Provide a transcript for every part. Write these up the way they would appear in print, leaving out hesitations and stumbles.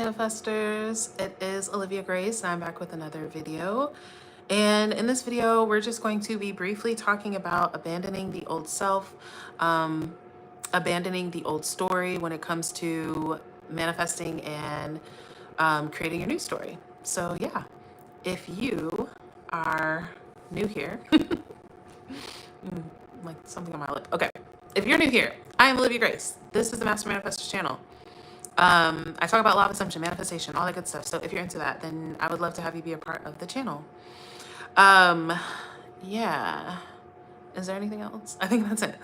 Manifestors, it is Olivia Grace and I'm back with another video. And in this video, we're just going to be briefly talking about abandoning the old self, abandoning the old story when it comes to manifesting and creating your new story. So yeah, if you are new here, like something on my lip. Okay, if you're new here, I am Olivia Grace. This is the Master Manifestors channel. I talk about law of assumption, manifestation, all that good stuff. So if you're into that, then I would love to have you be a part of the channel. Yeah. Is there anything else? I think that's it.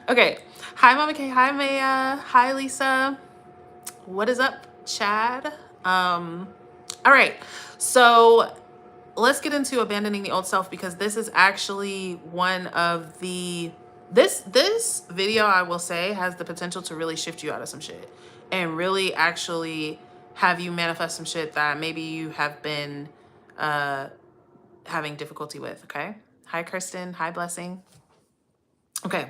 Okay. Hi, Mama K. Hi, Maya. Hi, Lisa. What is up, Chad? All right. So let's get into abandoning the old self, because this is actually one of the, this video, I will say, has the potential to really shift you out of some shit and really actually have you manifest some shit that maybe you have been having difficulty with, okay? Hi, Kristen. Hi, Blessing. Okay.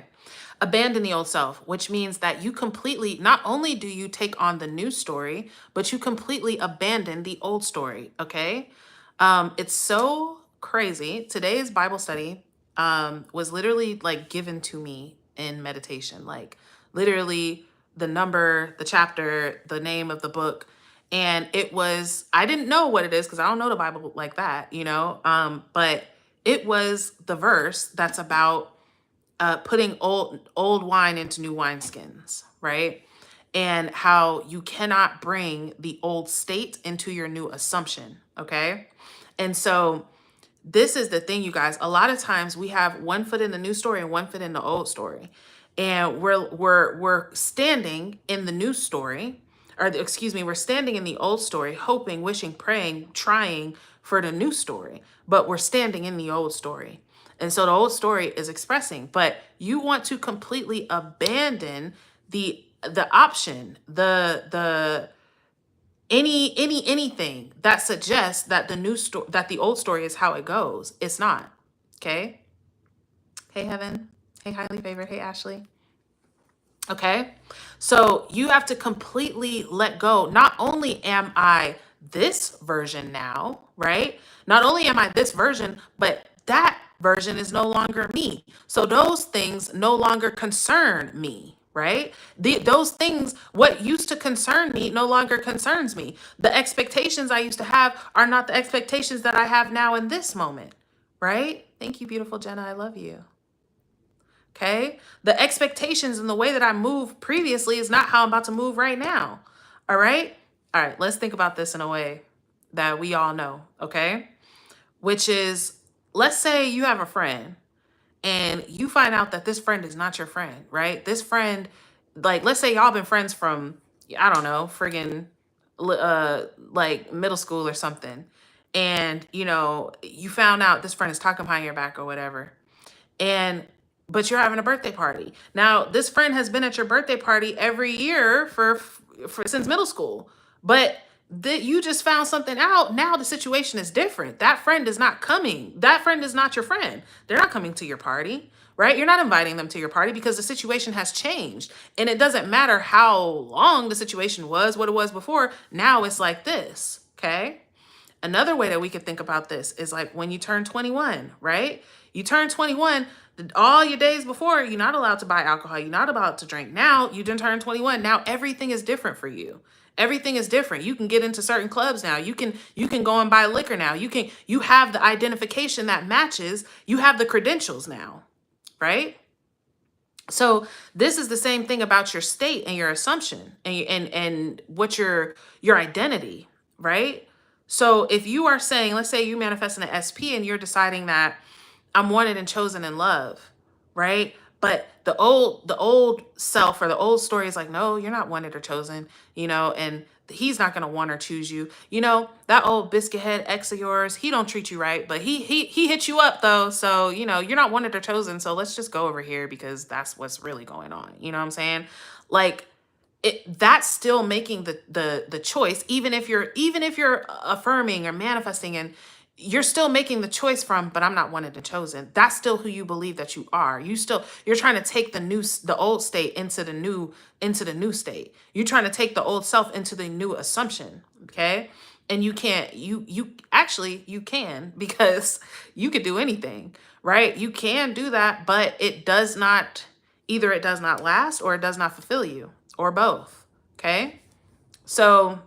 Abandon the old self, which means that you completely, not only do you take on the new story, but you completely abandon the old story, okay? It's so crazy. Today's Bible study was literally like given to me in meditation, like literally the number, the chapter, the name of the book. And it was, I didn't know what it is because I don't know the Bible like that, you know? But it was the verse that's about putting old wine into new wineskins, right? And how you cannot bring the old state into your new assumption, okay? And so this is the thing, you guys. A lot of times we have one foot in the new story and one foot in the old story. And we're standing in the new story, or excuse me, we're standing in the old story, hoping, wishing, praying, trying for the new story, but we're standing in the old story. And so the old story is expressing, but you want to completely abandon the option, anything that suggests that the new story, that the old story is how it goes. It's not. Okay. Hey, Heaven. Hey, highly favored. Hey, Ashley. Okay. So you have to completely let go. Not only am I this version now, right? Not only am I this version, but that version is no longer me. So those things no longer concern me, right? Those things, what used to concern me no longer concerns me. The expectations I used to have are not the expectations that I have now in this moment, right? Thank you, beautiful Jenna. I love you. Okay. The expectations and the way that I moved previously is not how I'm about to move right now. All right. All right. Let's think about this in a way that we all know. Okay. Which is, let's say you have a friend and you find out that this friend is not your friend, right? This friend, like, let's say y'all been friends from, I don't know, friggin' like middle school or something. And, you know, you found out this friend is talking behind your back or whatever. But you're having a birthday party. Now, this friend has been at your birthday party every year for since middle school, but you just found something out. Now the situation is different. That friend is not coming. That friend is not your friend. They're not coming to your party, right? You're not inviting them to your party because the situation has changed. And it doesn't matter how long the situation was, what it was before. Now it's like this, okay? Another way that we could think about this is like when you turn 21, right? You turn 21, all your days before, you're not allowed to buy alcohol. You're not allowed to drink. Now you didn't turn 21. Now everything is different for you. Everything is different. You can get into certain clubs now. You can go and buy liquor now. You have the identification that matches. You have the credentials now, right? So this is the same thing about your state and your assumption and what your identity, right? So if you are saying, let's say you manifest in an SP and you're deciding that I'm wanted and chosen in love, right? But the old self or the old story is like, no, you're not wanted or chosen, you know, and he's not going to want or choose you. You know, that old biscuit head ex of yours, he don't treat you right, but he hit you up though. So, you know, you're not wanted or chosen. So let's just go over here because that's what's really going on. You know what I'm saying? Like, that's still making the choice, even if you're affirming or manifesting, and you're still making the choice from, but I'm not wanted and chosen. That's still who you believe that you are. You're trying to take the old state into the new state. You're trying to take the old self into the new assumption. Okay. And you can't, you actually, you can, because you could do anything, right? You can do that, but it does not, either it does not last or it does not fulfill you, or both. Okay. So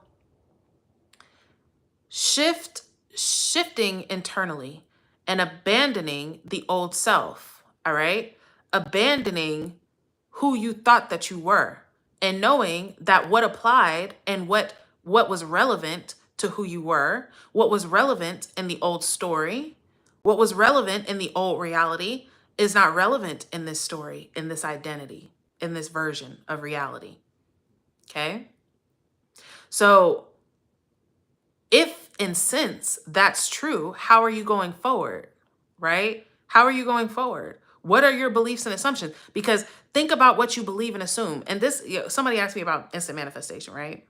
shifting internally and abandoning the old self. All right. Abandoning who you thought that you were, and knowing that what applied and what was relevant to who you were, what was relevant in the old story, what was relevant in the old reality is not relevant in this story, in this identity, in this version of reality. Okay? So if and since that's true, how are you going forward? Right? How are you going forward? What are your beliefs and assumptions? Because think about what you believe and assume. And this, somebody asked me about instant manifestation, right?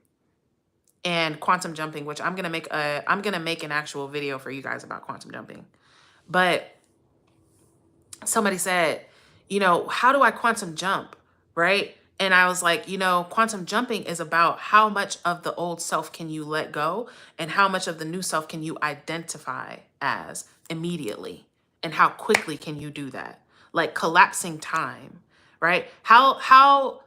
And quantum jumping, which I'm gonna make an actual video for you guys about quantum jumping. But somebody said, how do I quantum jump? Right? And I was like, quantum jumping is about how much of the old self can you let go and how much of the new self can you identify as immediately, and how quickly can you do that? Like collapsing time, right? How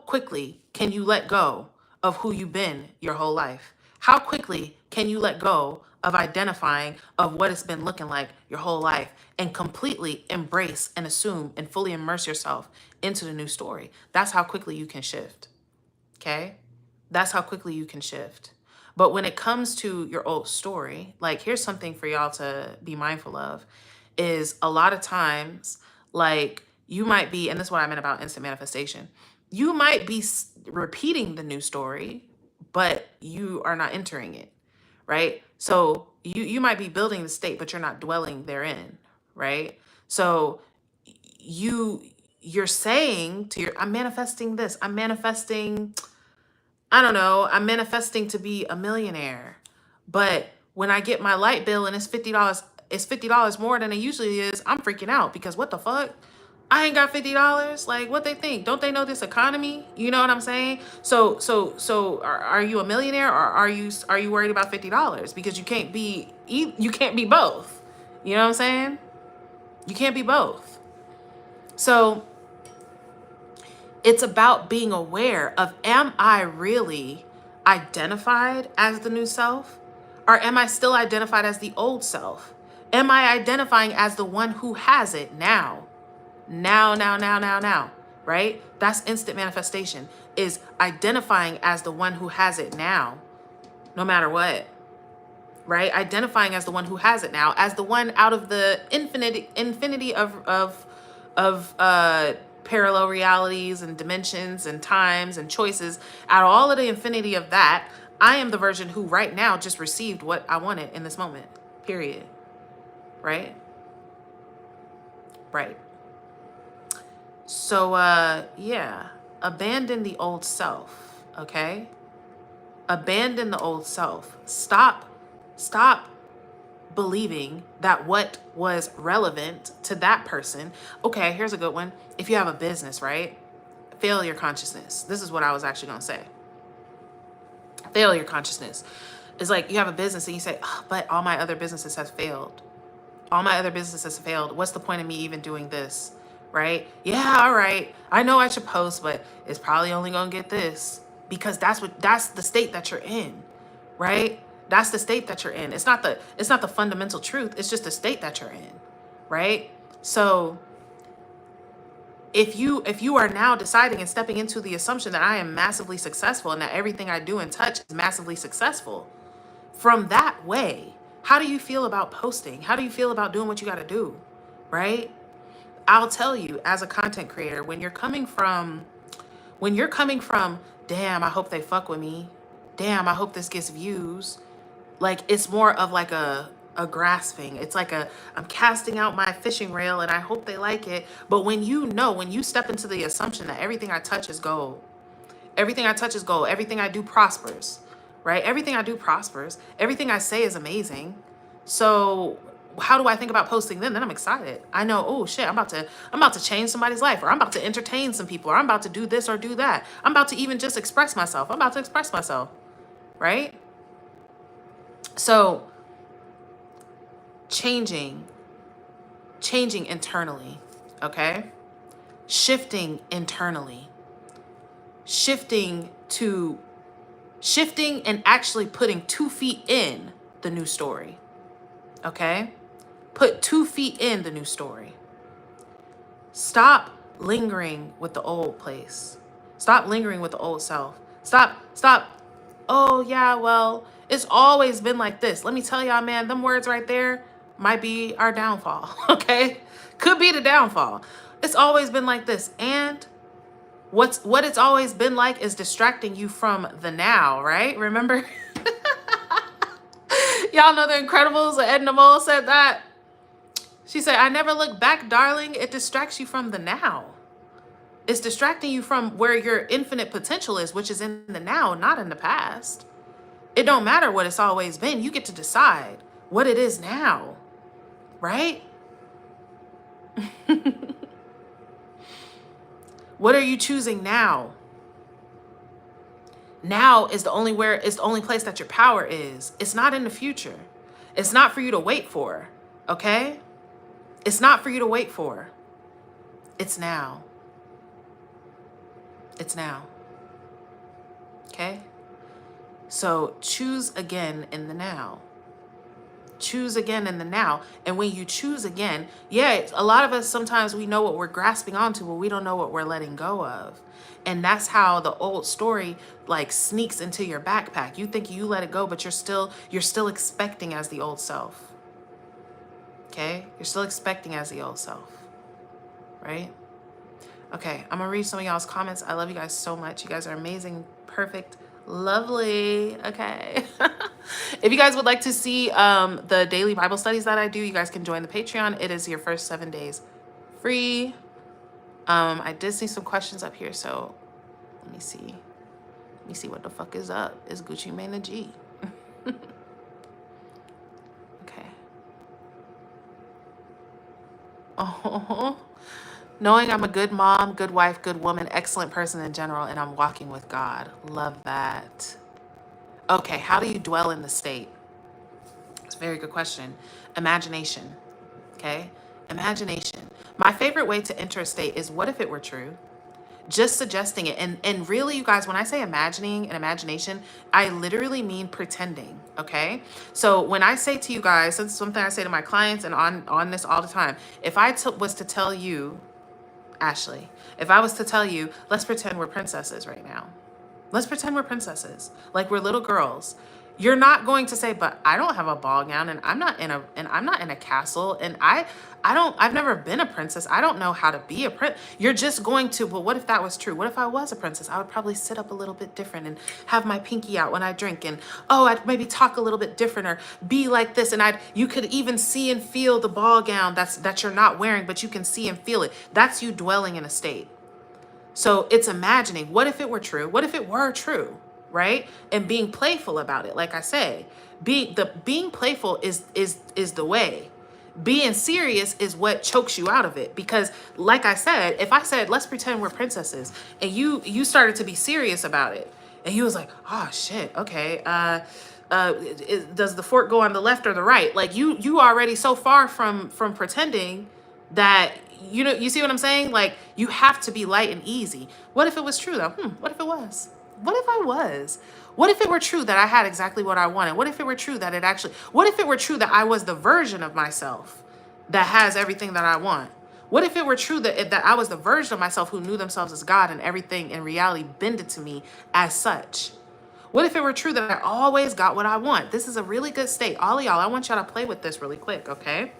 quickly can you let go of who you've been your whole life? How quickly can you let go of identifying of what it's been looking like your whole life and completely embrace and assume and fully immerse yourself into the new story? That's how quickly you can shift. Okay? That's how quickly you can shift. But when it comes to your old story, like here's something for y'all to be mindful of, is a lot of times, like you might be, and this is what I meant about instant manifestation, you might be repeating the new story, but you are not entering it, right? So you might be building the state, but you're not dwelling therein, right? So you're saying to I'm manifesting this, I'm manifesting, I don't know, I'm manifesting to be a millionaire. But when I get my light bill and it's $50 more than it usually is, I'm freaking out because what the fuck? I ain't got $50. Like, what they think? Don't they know this economy? You know what I'm saying? So are you a millionaire, or are you worried about $50? Because you can't be both. You know what I'm saying? You can't be both. So it's about being aware of, am I really identified as the new self? Or am I still identified as the old self? Am I identifying as the one who has it now? Now, right? That's instant manifestation, is identifying as the one who has it now, no matter what, right? Identifying as the one who has it now, as the one out of the infinity of parallel realities and dimensions and times and choices, out of all of the infinity of that, I am the version who right now just received what I wanted in this moment, period. Right? Right. So, yeah, abandon the old self, okay? Abandon the old self. Stop believing that what was relevant to that person. Okay, here's a good one. If you have a business, right? Failure consciousness. This is what I was actually going to say. Failure consciousness is like you have a business and you say, oh, but all my other businesses have failed. All my other businesses have failed. What's the point of me even doing this? Right? Yeah, all right. I know I should post, but it's probably only going to get this, because that's the state that you're in, right? That's the state that you're in. It's not the fundamental truth. It's just the state that you're in, right? So if you are now deciding and stepping into the assumption that I am massively successful and that everything I do and touch is massively successful, from that way, how do you feel about posting? How do you feel about doing what you got to do, right? I'll tell you, as a content creator, when you're coming from, damn, I hope they fuck with me. Damn, I hope this gets views. Like, it's more of like a grasping. It's like I'm casting out my fishing reel and I hope they like it. But when you step into the assumption that everything I touch is gold, everything I touch is gold, everything I do prospers, right? Everything I do prospers. Everything I say is amazing. So how do I think about posting then? Then I'm excited. I know, oh shit, I'm about to change somebody's life, or I'm about to entertain some people, or I'm about to do this or do that. I'm about to even just express myself. I'm about to express myself, right? So changing internally, okay? Shifting internally, shifting and actually putting 2 feet in the new story, okay? Put 2 feet in the new story. Stop lingering with the old place. Stop lingering with the old self. Stop. Oh yeah, well, it's always been like this. Let me tell y'all, man, them words right there might be our downfall, okay? Could be the downfall. It's always been like this. And what it's always been like is distracting you from the now, right? Remember? Y'all know The Incredibles, Edna Mole said that. She said, I never look back, darling. It distracts you from the now. It's distracting you from where your infinite potential is, which is in the now, not in the past. It don't matter what it's always been. You get to decide what it is now, right? What are you choosing now? Now is the only place that your power is. It's not in the future. It's not for you to wait for, okay? It's not for you to wait for. It's now. It's now. Okay? So choose again in the now. Choose again in the now. And when you choose again, yeah, a lot of us, sometimes we know what we're grasping onto, but we don't know what we're letting go of. And that's how the old story like sneaks into your backpack. You think you let it go, but you're still expecting as the old self. Okay? You're still expecting as the old self. Right? Okay, I'm gonna read some of y'all's comments. I love you guys so much. You guys are amazing, perfect, lovely. Okay. If you guys would like to see the daily Bible studies that I do, you guys can join the Patreon. It is your first 7 days free. I did see some questions up here, so let me see. Let me see what the fuck is up. Is Gucci Mane a G? Okay. Oh. Knowing I'm a good mom, good wife, good woman, excellent person in general, and I'm walking with God. Love that. Okay, how do you dwell in the state? It's a very good question. Imagination, okay? Imagination. My favorite way to enter a state is what if it were true? Just suggesting it. And really, you guys, when I say imagining and imagination, I literally mean pretending, okay? So when I say to you guys, this is something I say to my clients and on this all the time, if I was to tell you, Ashley, if I was to tell you, let's pretend we're princesses right now. Let's pretend we're princesses, like we're little girls. You're not going to say, but I don't have a ball gown and I'm not in a castle and I've never been a princess. I don't know how to be a prince. You're just going to, well, what if that was true? What if I was a princess? I would probably sit up a little bit different and have my pinky out when I drink, and I'd maybe talk a little bit different or be like this, and you could even see and feel the ball gown that you're not wearing, but you can see and feel it. That's you dwelling in a state. So it's imagining, what if it were true? What if it were true, right? And being playful about it. Like I say, being playful is the way. Being serious is what chokes you out of it. Because like I said, if I said, let's pretend we're princesses, and you started to be serious about it, and you was like, oh shit, okay, does the fork go on the left or the right? Like you already so far from pretending that, you see what I'm saying? Like, you have to be light and easy. What if it was true though? What if it was? What if I was? What if it were true that I had exactly what I wanted? What if it were true that what if it were true that I was the version of myself that has everything that I want? What if it were true that I was the version of myself who knew themselves as God and everything in reality bended to me as such? What if it were true that I always got what I want? This is a really good state. All of y'all, I want y'all to play with this really quick, okay?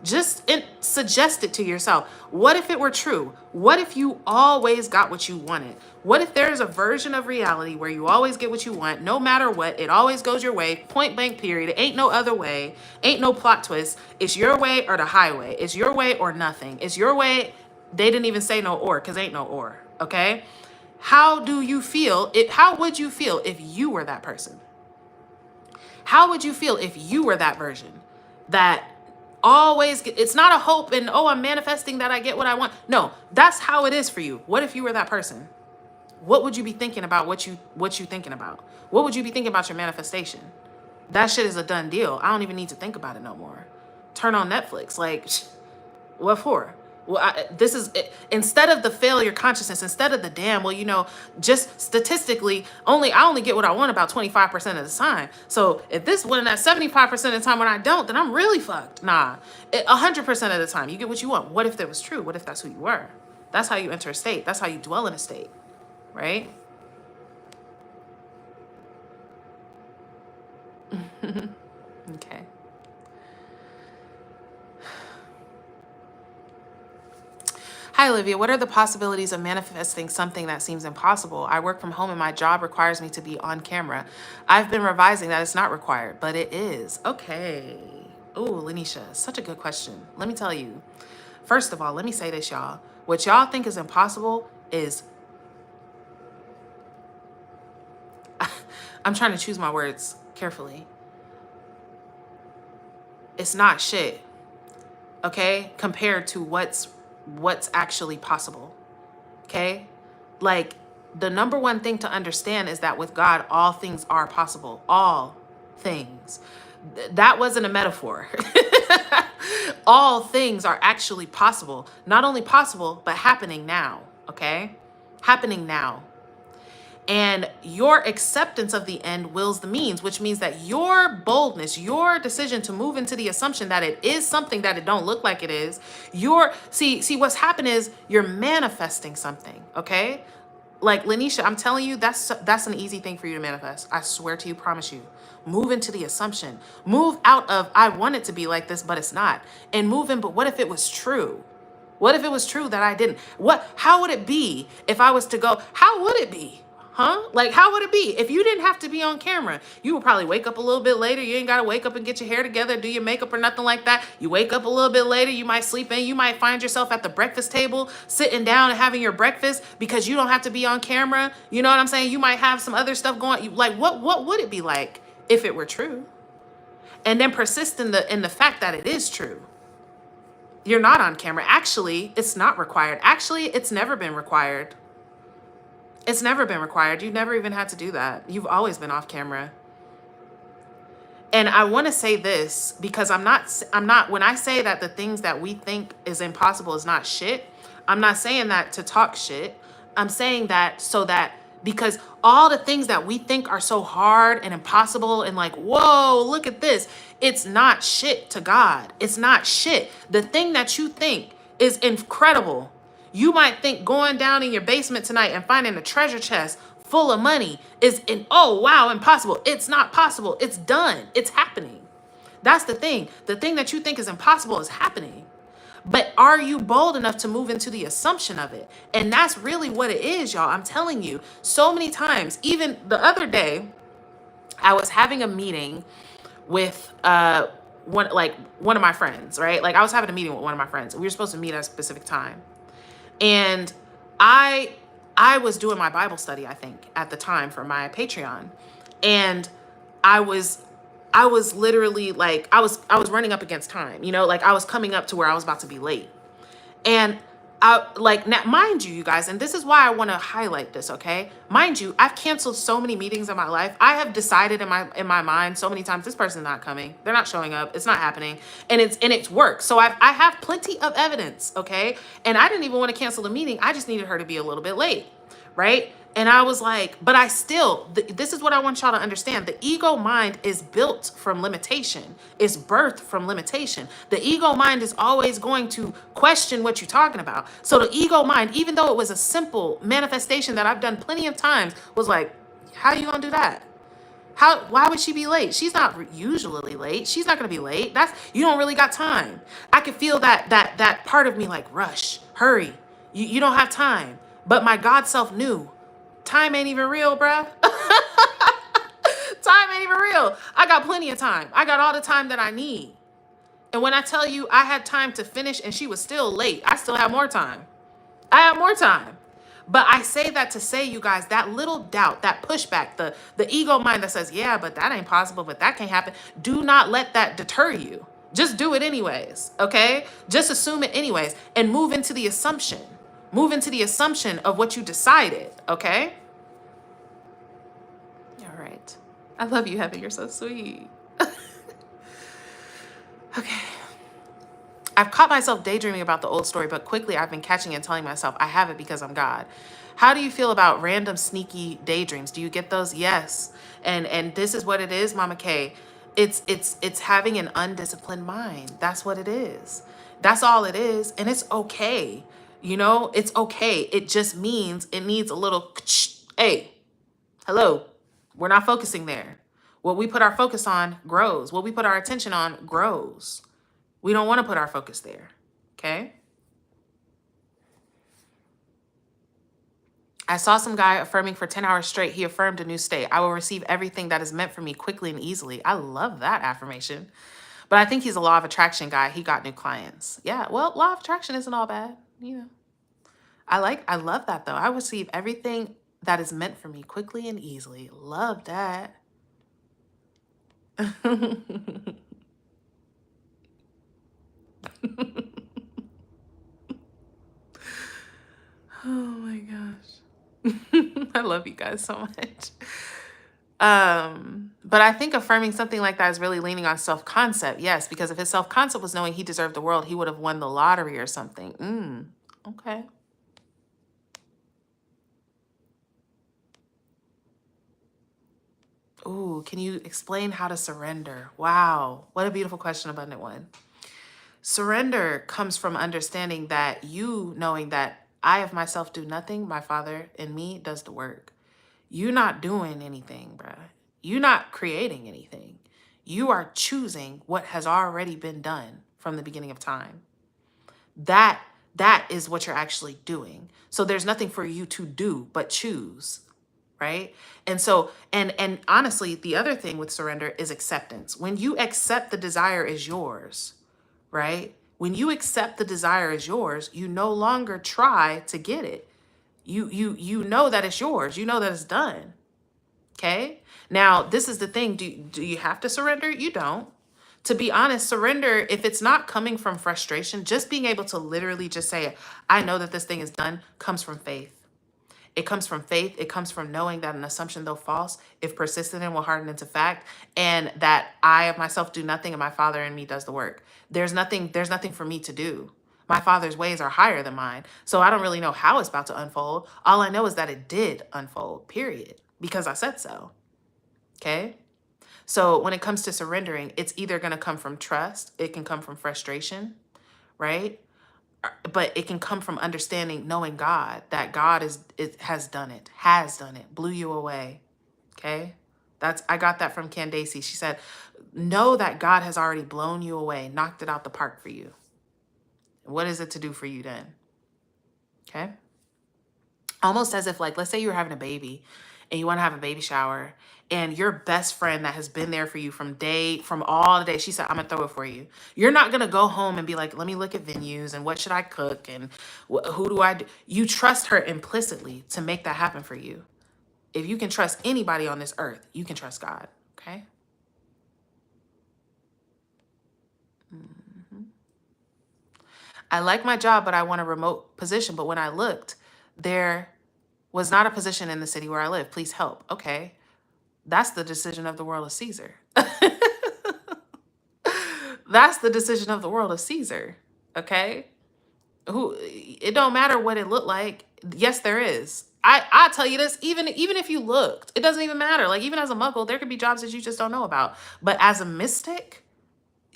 Just suggest it to yourself. What if it were true? What if you always got what you wanted? What if there's a version of reality where you always get what you want, no matter what, it always goes your way, point blank period, it ain't no other way, ain't no plot twist, it's your way or the highway, it's your way or nothing, it's your way, they didn't even say no or, because ain't no or, okay? How would you feel if you were that person? How would you feel if you were that version that always it's not a hope and I'm manifesting that I get what I want? No, that's how it is for you. What if you were that person? What would you be thinking about what you thinking about? What would you be thinking about your manifestation? That shit is a done deal. I don't even need to think about it no more. Turn on Netflix. Like, what for? Well, this is instead of the failure consciousness, instead of the damn, well, just statistically, I only get what I want about 25% of the time. So if this wasn't at 75% of the time when I don't, then I'm really fucked. Nah, 100% of the time you get what you want. What if that was true? What if that's who you were? That's how you enter a state. That's how you dwell in a state, right? Okay. Hi, Olivia. What are the possibilities of manifesting something that seems impossible? I work from home and my job requires me to be on camera. I've been revising that it's not required, but it is. Okay. Oh, Lanisha, such a good question. Let me tell you. First of all, let me say this, y'all. What y'all think is impossible is... I'm trying to choose my words carefully. It's not shit, okay? Compared to what's actually possible, okay? Like, the number one thing to understand is that with God, all things are possible. All things. That wasn't a metaphor. All things are actually possible. Not only possible, but happening now, okay? Happening now. And your acceptance of the end wills the means, which means that your boldness, your decision to move into the assumption that it is something that it don't look like it is, see what's happened is you're manifesting something, okay? Like Lanisha, I'm telling you, that's an easy thing for you to manifest. I swear to you, promise you. Move into the assumption. Move out of, I want it to be like this, but it's not. And move in, but what if it was true? What if it was true that I didn't? How would it be if I was to go, how would it be? Huh? Like, how would it be? If you didn't have to be on camera, you would probably wake up a little bit later. You ain't got to wake up and get your hair together, do your makeup or nothing like that. You wake up a little bit later. You might sleep in. You might find yourself at the breakfast table, sitting down and having your breakfast because you don't have to be on camera. You know what I'm saying? You might have some other stuff going. Like, what would it be like if it were true? And then persist in the fact that it is true. You're not on camera. Actually, it's not required. Actually, it's never been required. It's never been required. You've never even had to do that. You've always been off camera. And I want to say this because I'm not, when I say that the things that we think is impossible is not shit, I'm not saying that to talk shit. I'm saying that so that, because all the things that we think are so hard and impossible and like, whoa, look at this. It's not shit to God. It's not shit. The thing that you think is incredible. You might think going down in your basement tonight and finding a treasure chest full of money is oh, wow, impossible. It's not possible. It's done. It's happening. That's the thing. The thing that you think is impossible is happening. But are you bold enough to move into the assumption of it? And that's really what it is, y'all. I'm telling you, so many times, even the other day, I was having a meeting with one of my friends, right? Like I was having a meeting with one of my friends. We were supposed to meet at a specific time. And I was doing my Bible study, I think, at the time for my Patreon. And I was literally like, I was running up against time, like I was coming up to where I was about to be late. And now, mind you, you guys, and this is why I want to highlight this, okay? Mind you, I've canceled so many meetings in my life. I have decided in my mind so many times, this person's not coming. They're not showing up. It's not happening. And it's work. So I have plenty of evidence, okay? And I didn't even want to cancel the meeting. I just needed her to be a little bit late, right? And I was like, but I still, this is what I want y'all to understand. The ego mind is built from limitation. It's birthed from limitation. The ego mind is always going to question what you're talking about. So the ego mind, even though it was a simple manifestation that I've done plenty of times, was like, how you gonna do that? Why would she be late? She's not usually late. She's not gonna be late. You don't really got time. I could feel that part of me like, rush, hurry. You don't have time. But my God self knew. Time ain't even real, bruh. Time ain't even real. I got plenty of time. I got all the time that I need. And when I tell you I had time to finish and she was still late, I still have more time. I have more time. But I say that to say, you guys, that little doubt, that pushback, the ego mind that says, yeah, but that ain't possible, but that can't happen. Do not let that deter you. Just do it anyways, okay? Just assume it anyways and move into the assumption. Move into the assumption of what you decided, okay? All right. I love you, Heaven. You're so sweet. Okay. I've caught myself daydreaming about the old story, but quickly I've been catching it and telling myself I have it because I'm God. How do you feel about random sneaky daydreams? Do you get those? Yes. And this is what it is, Mama K. It's having an undisciplined mind. That's what it is. That's all it is. And it's okay. You know, it's okay. It just means it needs a little hey, hello. We're not focusing there. What we put our focus on grows. What we put our attention on grows. We don't want to put our focus there. Okay. I saw some guy affirming for 10 hours straight. He affirmed a new state. I will receive everything that is meant for me quickly and easily. I love that affirmation. But I think he's a law of attraction guy. He got new clients. Yeah. Well, law of attraction isn't all bad. You know, I love that though. I receive everything that is meant for me quickly and easily. Love that. Oh my gosh. I love you guys so much. But I think affirming something like that is really leaning on self-concept. Yes, because if his self-concept was knowing he deserved the world, he would have won the lottery or something. Okay. Ooh, can you explain how to surrender? Wow, what a beautiful question, Abundant One. Surrender comes from understanding that you knowing that I of myself do nothing, my Father in me does the work. You not doing anything, bruh. You not creating anything. You are choosing what has already been done from the beginning of time. That is what you're actually doing. So there's nothing for you to do but choose, right? And so and honestly, the other thing with surrender is acceptance. When you accept the desire is yours, right? When you accept the desire is yours, you no longer try to get it. You know that it's yours. You know that it's done. Okay? Now, this is the thing. Do you have to surrender? You don't. To be honest, surrender, if it's not coming from frustration, just being able to literally just say, I know that this thing is done, comes from faith. It comes from faith. It comes from knowing that an assumption, though false, if persistent in will harden into fact, and that I of myself do nothing and my Father in me does the work. There's nothing for me to do. My Father's ways are higher than mine. So I don't really know how it's about to unfold. All I know is that it did unfold, period, because I said so. Okay? So when it comes to surrendering, it's either going to come from trust, it can come from frustration, right? But it can come from understanding, knowing God, that God has done it, blew you away. Okay. I got that from Candace. She said, know that God has already blown you away, knocked it out the park for you. What is it to do for you then? Okay. Almost as if, like, let's say you're having a baby and you want to have a baby shower, and your best friend that has been there for you from all the day, she said, I'm gonna throw it for you. You're not gonna go home and be like, let me look at venues and what should I cook and who do I do? You trust her implicitly to make that happen for you. If you can trust anybody on this earth, you can trust God. Okay. I like my job, but I want a remote position. But when I looked, there was not a position in the city where I live. Please help. Okay. That's the decision of the world of Caesar. That's the decision of the world of Caesar. Okay. It don't matter what it looked like. Yes, there is. I tell you this, even if you looked, it doesn't even matter. Like, even as a muggle, there could be jobs that you just don't know about. But as a mystic,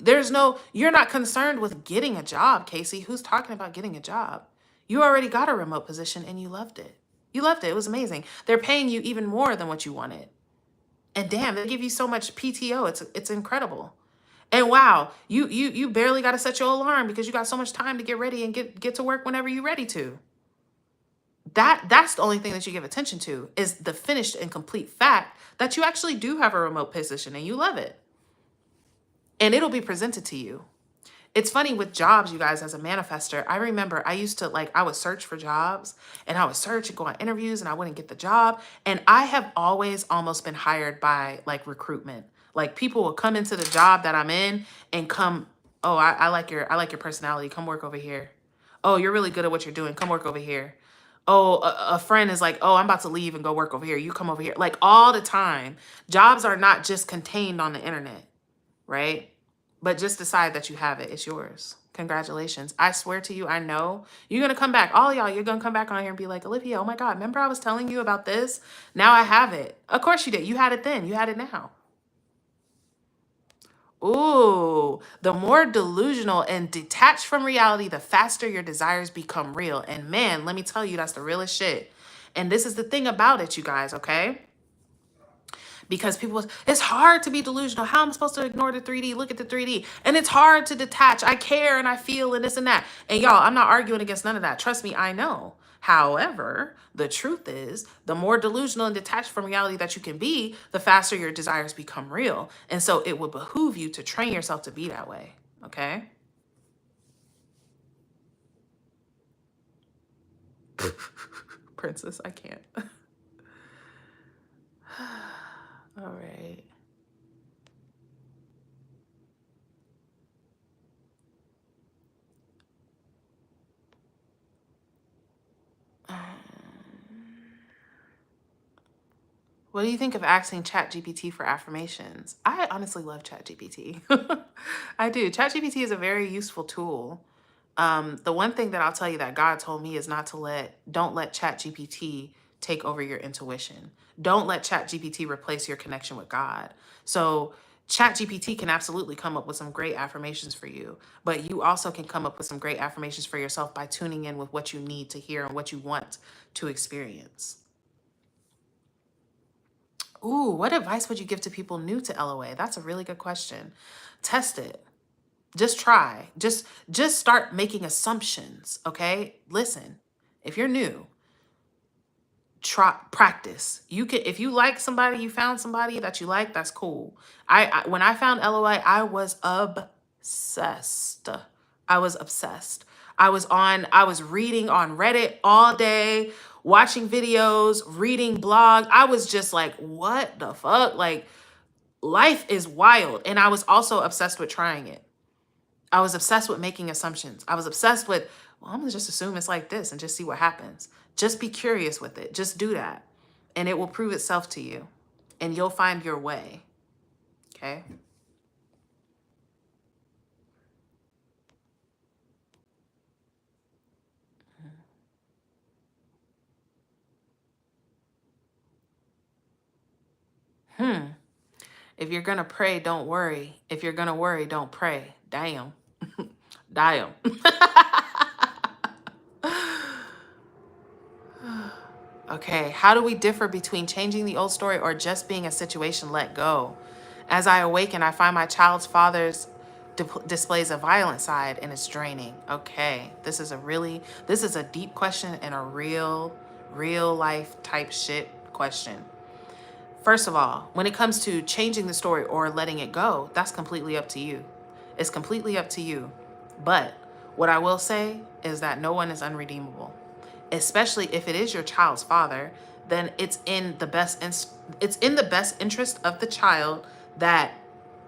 you're not concerned with getting a job, Casey. Who's talking about getting a job? You already got a remote position and you loved it. You loved it. It was amazing. They're paying you even more than what you wanted. And damn, they give you so much PTO. It's incredible. And wow, you barely got to set your alarm because you got so much time to get ready and get to work whenever you're ready to. That's the only thing that you give attention to, is the finished and complete fact that you actually do have a remote position and you love it. And it'll be presented to you. It's funny with jobs, you guys, as a manifester. I remember I used to, I would search for jobs and I would search and go on interviews and I wouldn't get the job. And I have always almost been hired by recruitment. Like, people will come into the job that I'm in and come, oh, I like your personality. Come work over here. Oh, you're really good at what you're doing. Come work over here. Oh, a friend is like, oh, I'm about to leave and go work over here. You come over here. Like all the time. Jobs are not just contained on the internet, right? But just decide that you have it. It's yours. Congratulations. I swear to you, I know you're going to come back. All of y'all, you're going to come back on here and be like, Olivia, oh my God, remember I was telling you about this? Now I have it. Of course you did. You had it then. You had it now. Ooh, the more delusional and detached from reality, the faster your desires become real. And man, let me tell you, that's the realest shit. And this is the thing about it, you guys, okay? Because people, it's hard to be delusional. How am I supposed to ignore the 3D? Look at the 3D. And it's hard to detach. I care and I feel and this and that. And y'all, I'm not arguing against none of that. Trust me, I know. However, the truth is, the more delusional and detached from reality that you can be, the faster your desires become real. And so it would behoove you to train yourself to be that way. Okay? Princess, I can't. All right. What do you think of asking ChatGPT for affirmations? I honestly love ChatGPT. I do. ChatGPT is a very useful tool. The one thing that I'll tell you that God told me is don't let ChatGPT take over your intuition. Don't let ChatGPT replace your connection with God. So ChatGPT can absolutely come up with some great affirmations for you, but you also can come up with some great affirmations for yourself by tuning in with what you need to hear and what you want to experience. Ooh, what advice would you give to people new to LOA? That's a really good question. Test it. Just try. Just start making assumptions, okay? Listen. If you're new, practice. You can, if you like somebody, you found somebody that you like, that's cool. When I found LOA, I was obsessed. I was obsessed. I was reading on Reddit all day, watching videos, reading blogs. I was just like, what the fuck? Like, life is wild. And I was also obsessed with trying it. I was obsessed with making assumptions. I was obsessed with, well, I'm gonna just assume it's like this and just see what happens. Just be curious with it. Just do that. And it will prove itself to you. And you'll find your way. Okay? If you're gonna pray, don't worry. If you're gonna worry, don't pray. Damn. Damn. Okay, how do we differ between changing the old story or just being a situation let go? As I awaken, I find my child's father's displays a violent side and it's draining. Okay, this is a deep question and a real life type shit question. First of all, when it comes to changing the story or letting it go, that's completely up to you. It's completely up to you. But what I will say is that no one is unredeemable, especially if it is your child's father. Then it's in the best interest of the child that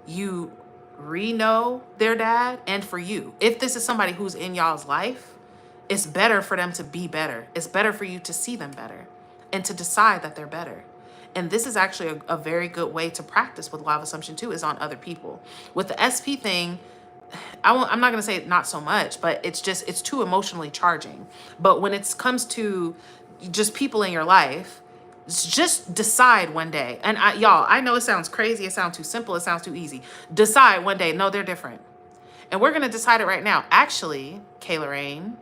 you re-know their dad, and for you, if this is somebody who's in y'all's life, it's better for them to be better. It's better for you to see them better and to decide that they're better. And this is actually a very good way to practice with law of assumption too, is on other people. With the SP thing, I'm not going to say not so much, but it's too emotionally charging. But when it comes to just people in your life, just decide one day. And y'all, I know it sounds crazy. It sounds too simple. It sounds too easy. Decide one day. No, they're different. And we're going to decide it right now. Actually, Kayla Rain,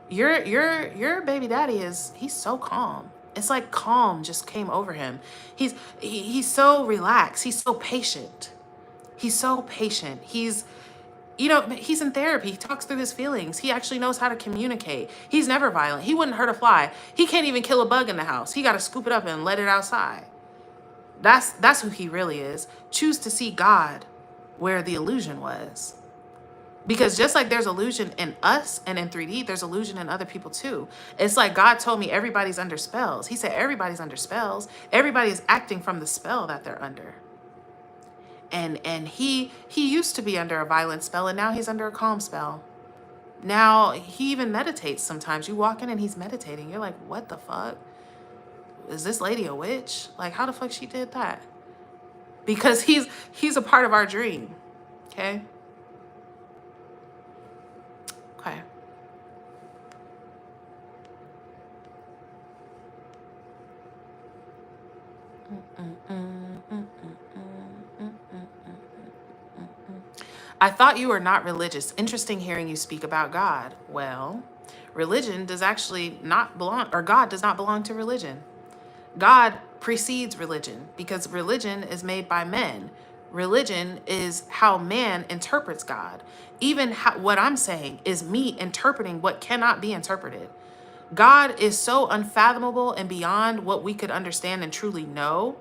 your baby daddy he's so calm. It's like calm just came over him. He's so relaxed. He's so patient. He's so patient. He's in therapy. He talks through his feelings. He actually knows how to communicate. He's never violent. He wouldn't hurt a fly. He can't even kill a bug in the house. He got to scoop it up and let it outside. That's who he really is. Choose to see God where the illusion was. Because just like there's illusion in us and in 3D, there's illusion in other people too. It's like God told me everybody's under spells. He said everybody's under spells. Everybody is acting from the spell that they're under. And he used to be under a violent spell, and now he's under a calm spell. Now he even meditates sometimes. You walk in and he's meditating. You're like, what the fuck? Is this lady a witch? Like, how the fuck she did that? Because he's a part of our dream. Okay? Okay. I thought you were not religious. Interesting hearing you speak about God. Well, religion does actually not belong, or God does not belong to religion. God precedes religion because religion is made by men. Religion is how man interprets God. Even what I'm saying is me interpreting what cannot be interpreted. God is so unfathomable and beyond what we could understand and truly know,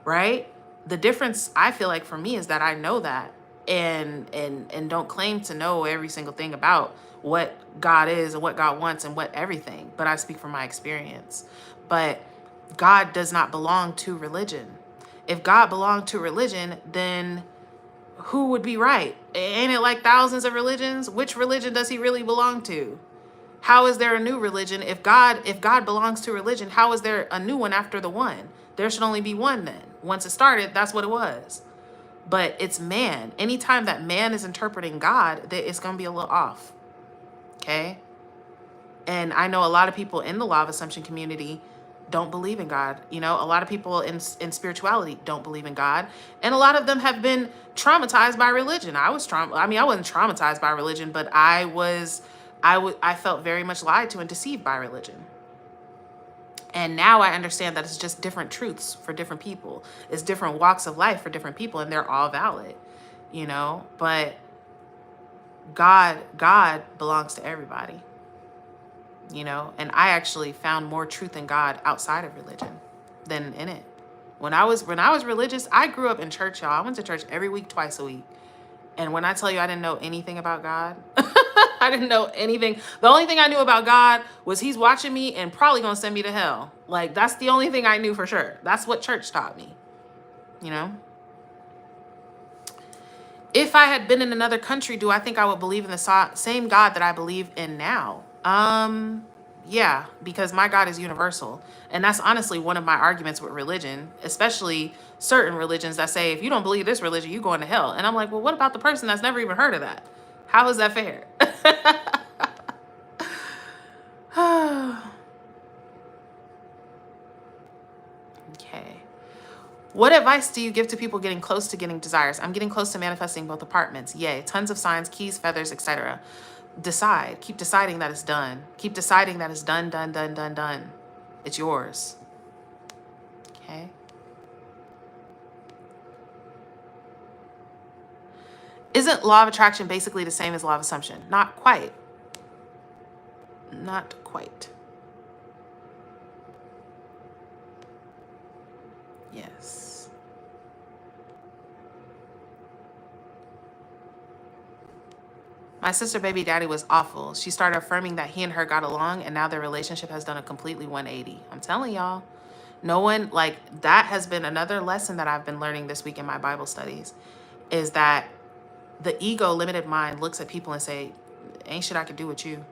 right? The difference I feel like for me is that I know that and don't claim to know every single thing about what God is and what God wants and what everything, but I speak from my experience. But God does not belong to religion. If God belonged to religion, then who would be right? Ain't it like thousands of religions? Which religion does he really belong to? How is there a new religion? If God belongs to religion, how is there a new one after the one? There should only be one then. Once it started, that's what it was. But it's man. Anytime that man is interpreting God, it's going to be a little off. Okay? And I know a lot of people in the law of assumption community don't believe in God. You know, a lot of people in spirituality don't believe in God. And a lot of them have been traumatized by religion. I wasn't traumatized by religion, but I felt very much lied to and deceived by religion. And now I understand that it's just different truths for different people. It's different walks of life for different people, and they're all valid, you know, but God belongs to everybody, you know, and I actually found more truth in God outside of religion than in it. When I was religious, I grew up in church, y'all. I went to church every week, twice a week. And when I tell you I didn't know anything about God, I didn't know anything. The only thing I knew about God was he's watching me and probably going to send me to hell. Like, that's the only thing I knew for sure. That's what church taught me, you know? If I had been in another country, do I think I would believe in the same God that I believe in now? Yeah, because my God is universal. And that's honestly one of my arguments with religion, especially certain religions that say, if you don't believe this religion, you're going to hell. And I'm like, well, what about the person that's never even heard of that? How is that fair? Okay. What advice do you give to people getting close to getting desires? I'm getting close to manifesting both apartments. Yay. Tons of signs, keys, feathers, etc. Decide. Keep deciding that it's done. Keep deciding that it's done, done, done, done, done. It's yours. Okay. Isn't law of attraction basically the same as law of assumption? Not quite. Not quite. Yes. My sister baby daddy was awful. She started affirming that he and her got along, and now their relationship has done a completely 180. I'm telling y'all, no one, like, that has been another lesson that I've been learning this week in my Bible studies, is that the ego limited mind looks at people and say, ain't shit I could do with you.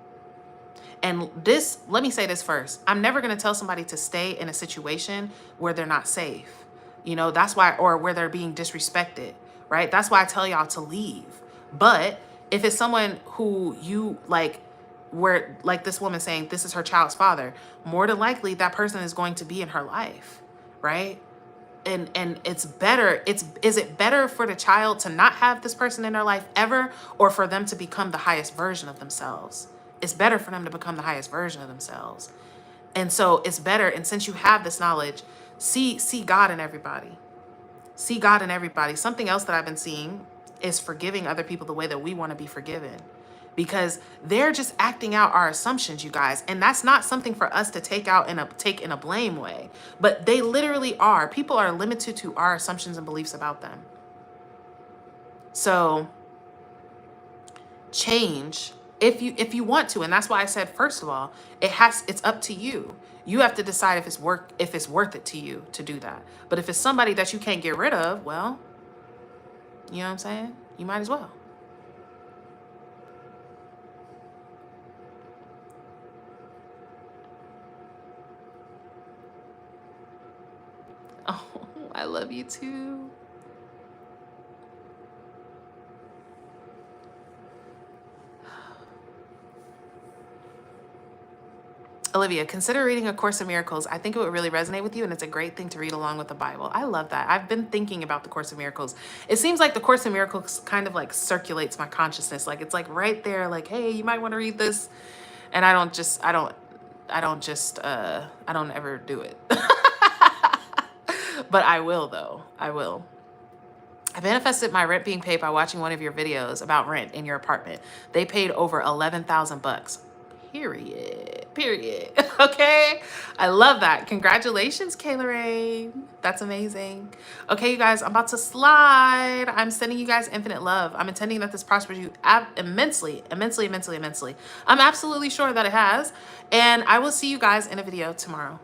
And this, let me say this first. I'm never going to tell somebody to stay in a situation where they're not safe. You know, that's why, or where they're being disrespected, right? That's why I tell y'all to leave. But if it's someone who you like, where like this woman saying this is her child's father, more than likely that person is going to be in her life, right? And it's better, is it better for the child to not have this person in their life ever, or for them to become the highest version of themselves? It's better for them to become the highest version of themselves. And so it's better, and since you have this knowledge, see God in everybody. See God in everybody. Something else that I've been seeing is forgiving other people the way that we want to be forgiven. Because they're just acting out our assumptions, you guys. And that's not something for us to take in a blame way. But they literally are. People are limited to our assumptions and beliefs about them. So change if you want to. And that's why I said, first of all, it's up to you. You have to decide if it's worth it to you to do that. But if it's somebody that you can't get rid of, well, you know what I'm saying? You might as well. Oh, I love you too. Olivia, consider reading A Course in Miracles. I think it would really resonate with you, and it's a great thing to read along with the Bible. I love that. I've been thinking about The Course in Miracles. It seems like The Course in Miracles kind of like circulates my consciousness. Like it's like right there, like, hey, you might want to read this. And I don't ever do it. But I will though. I will. I manifested my rent being paid by watching one of your videos about rent in your apartment. They paid over 11,000 bucks. Period. Period. Okay. I love that. Congratulations, Kayla Ray. That's amazing. Okay, you guys, I'm about to slide. I'm sending you guys infinite love. I'm intending that this prospers you immensely, immensely, immensely, immensely. I'm absolutely sure that it has. And I will see you guys in a video tomorrow.